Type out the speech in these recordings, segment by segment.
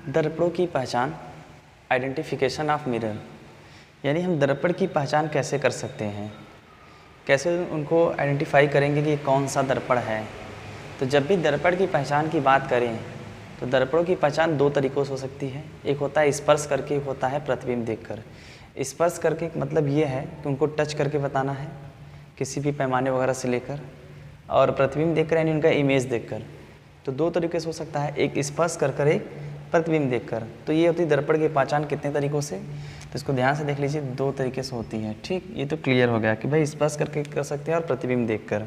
दर्पणों की पहचान, identification of mirror, यानी हम दर्पण की पहचान कैसे कर सकते हैं, कैसे उनको आइडेंटिफाई करेंगे कि कौन सा दर्पण है। तो जब भी दर्पण की पहचान की बात करें तो दर्पणों की पहचान दो तरीक़ों से हो सकती है। एक होता है स्पर्श करके, एक होता है प्रतिबिंब देखकर। स्पर्श करके मतलब ये है कि उनको टच करके बताना है किसी भी पैमाने वगैरह से लेकर, और प्रतिबिंब देखकर यानी उनका इमेज देखकर। तो दो तरीके से हो सकता है, एक स्पर्श कर एक प्रतिबिंब देखकर। तो ये होती है दर्पण की पहचान कितने तरीक़ों से, तो इसको ध्यान से देख लीजिए, दो तरीके से होती है। ठीक, ये तो क्लियर हो गया कि भाई स्पर्श करके कर सकते हैं और प्रतिबिंब देखकर।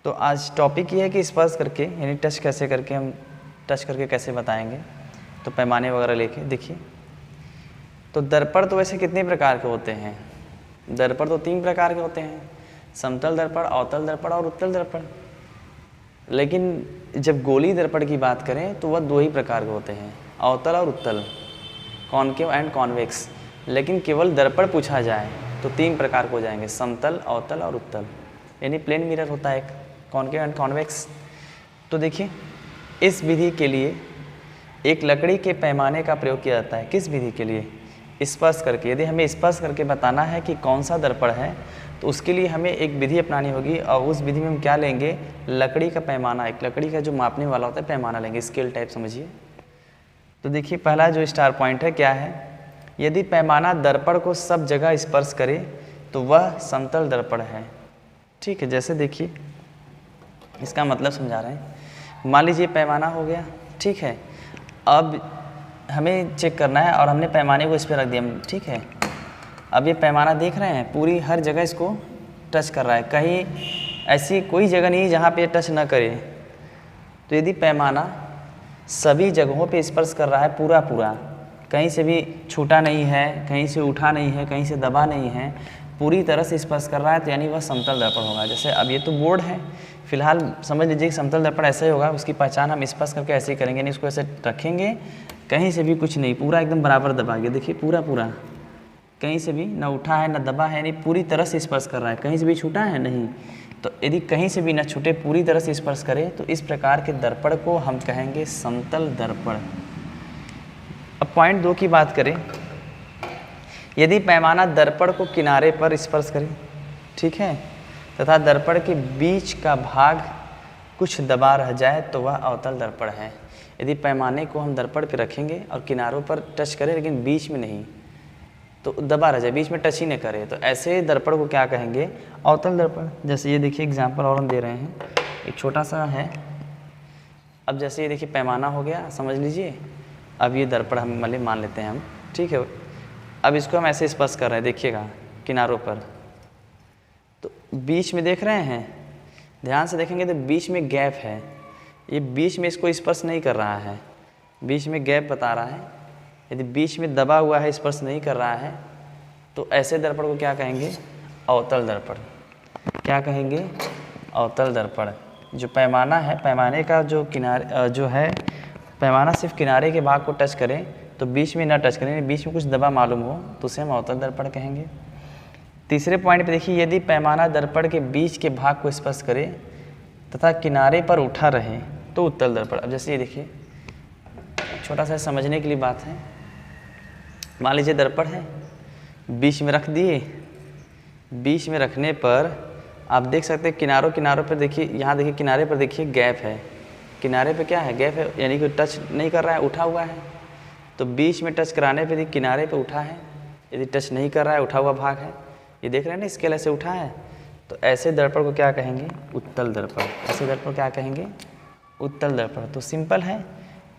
तो आज टॉपिक ये है कि स्पर्श करके यानी टच कैसे करके, हम टच करके कैसे बताएंगे, तो पैमाने वगैरह लेके देखिए। तो दर्पण तो वैसे कितने प्रकार के होते हैं? दर्पण तो 3 प्रकार के होते हैं, समतल दर्पण, अवतल दर्पण और उत्तल दर्पण। लेकिन जब गोलीय दर्पण की बात करें तो वह 2 ही प्रकार के होते हैं, अवतल और उत्तल, कॉनकेव एंड कॉन्वेक्स। लेकिन केवल दर्पण पूछा जाए तो 3 प्रकार के हो जाएंगे, समतल, अवतल और उत्तल, यानी प्लेन मिरर होता है एक, कॉनकेव एंड कॉन्वेक्स। तो देखिए, इस विधि के लिए एक लकड़ी के पैमाने का प्रयोग किया जाता है। किस विधि के लिए? स्पर्श करके। यदि हमें स्पर्श करके बताना है कि कौन सा दर्पण है तो उसके लिए हमें एक विधि अपनानी होगी, और उस विधि में हम क्या लेंगे? लकड़ी का पैमाना, एक लकड़ी का जो मापने वाला होता है पैमाना लेंगे, स्केल टाइप समझिए। तो देखिए, पहला जो स्टार पॉइंट है क्या है? यदि पैमाना दर्पण को सब जगह स्पर्श करे तो वह समतल दर्पण है। ठीक है, जैसे देखिए, इसका मतलब समझा रहे हैं। मान लीजिए पैमाना हो गया, ठीक है। अब हमें चेक करना है और हमने पैमाने को इस पर रख दिया, ठीक है। अब ये पैमाना देख रहे हैं, पूरी हर जगह इसको टच कर रहा है, कहीं ऐसी कोई जगह नहीं जहाँ पे टच ना करे। तो यदि पैमाना सभी जगहों पे स्पर्श कर रहा है पूरा पूरा, कहीं से भी छूटा नहीं है, कहीं से उठा नहीं है, कहीं से दबा नहीं है, पूरी तरह से स्पर्श कर रहा है, तो यानी वह समतल दर्पण होगा। जैसे अब ये तो बोर्ड है, फिलहाल समझ लीजिए कि समतल दर्पण ऐसा ही होगा। उसकी पहचान हम स्पर्श करके ऐसे ही करेंगे, यानी इसको ऐसे रखेंगे, कहीं से भी कुछ नहीं, पूरा एकदम बराबर दबा के देखिए, पूरा पूरा, कहीं से भी ना उठा है ना दबा है, यानी पूरी तरह से स्पर्श कर रहा है, कहीं से भी छूटा है नहीं। तो यदि कहीं से भी ना छूटे, पूरी तरह से स्पर्श करे, तो इस प्रकार के दर्पण को हम कहेंगे समतल दर्पण। अब पॉइंट 2 की बात करें, यदि पैमाना दर्पण को किनारे पर स्पर्श करे, ठीक है, तथा दर्पण के बीच का भाग कुछ दबा रह जाए तो वह अवतल दर्पण है। यदि पैमाने को हम दर्पण पर रखेंगे और किनारों पर टच करें लेकिन बीच में नहीं, तो दबा रह जाए, बीच में टच ही न करे, तो ऐसे दर्पण को क्या कहेंगे? अवतल दर्पण। जैसे ये देखिए एग्जाम्पल और हम दे रहे हैं, एक छोटा सा है। अब जैसे ये देखिए पैमाना हो गया, समझ लीजिए। अब ये दर्पण हम मतलब मान लेते हैं हम, ठीक है। अब इसको हम ऐसे स्पर्श कर रहे हैं, देखिएगा किनारों पर, तो बीच में देख रहे हैं, ध्यान से देखेंगे तो बीच में गैप है, ये बीच में इसको स्पर्श नहीं कर रहा है, बीच में गैप बता रहा है। यदि बीच में दबा हुआ है, स्पर्श नहीं कर रहा है, तो ऐसे दर्पण को क्या कहेंगे? अवतल दर्पण। क्या कहेंगे? अवतल दर्पण। जो पैमाना है, पैमाने का जो किनारे जो है, पैमाना सिर्फ किनारे के भाग को टच करें, तो बीच में ना टच करें, बीच में कुछ दबा मालूम हो, तो उसे हम अवतल दर्पण कहेंगे। तीसरे पॉइंट पे देखिए, यदि पैमाना दर्पण के बीच के भाग को स्पर्श करे तथा किनारे पर उठा रहे तो उत्तल दर्पण। अब जैसे ये देखिए, छोटा सा समझने के लिए बात है। मान लीजिए दर्पण है, बीच में रख दिए, बीच में रखने पर आप देख सकते हैं किनारों पर देखिए, यहाँ देखिए किनारे पर देखिए गैप है, किनारे पे क्या है? गैप है, यानी कि टच नहीं कर रहा है, उठा हुआ है। तो बीच में टच कराने पे किनारे पे उठा है, यदि टच नहीं कर रहा है, उठा हुआ भाग है, ये देख रहे हैं ना, स्केल ऐसे उठा है, तो ऐसे दर्पण को क्या कहेंगे? उत्तल दर्पण। ऐसे दर्पण क्या कहेंगे? उत्तल दर्पण। तो सिंपल है।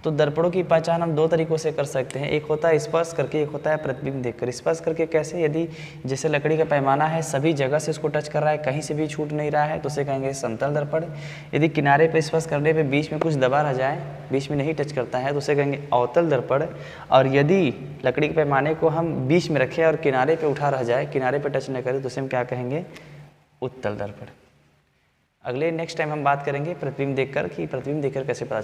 तो दर्पणों की पहचान हम 2 तरीक़ों से कर सकते हैं, एक होता है स्पर्श करके, एक होता है प्रतिबिंब देखकर। स्पर्श करके कैसे? यदि जैसे लकड़ी का पैमाना है, सभी जगह से उसको टच कर रहा है, कहीं से भी छूट नहीं रहा है, तो उसे कहेंगे समतल दर्पण। यदि किनारे पर स्पर्श करने पे बीच में कुछ दबा रह जाए, बीच में नहीं टच करता है, तो उसे कहेंगे अवतल दर्पण। और यदि लकड़ी के पैमाने को हम बीच में रखें और किनारे पर उठा रह जाए, किनारे पर टच न करें, तो उसे हम क्या कहेंगे? उत्तल दर्पण। अगले नेक्स्ट टाइम हम बात करेंगे प्रतिबिंब देखकर, कि प्रतिबिंब देखकर कैसे पता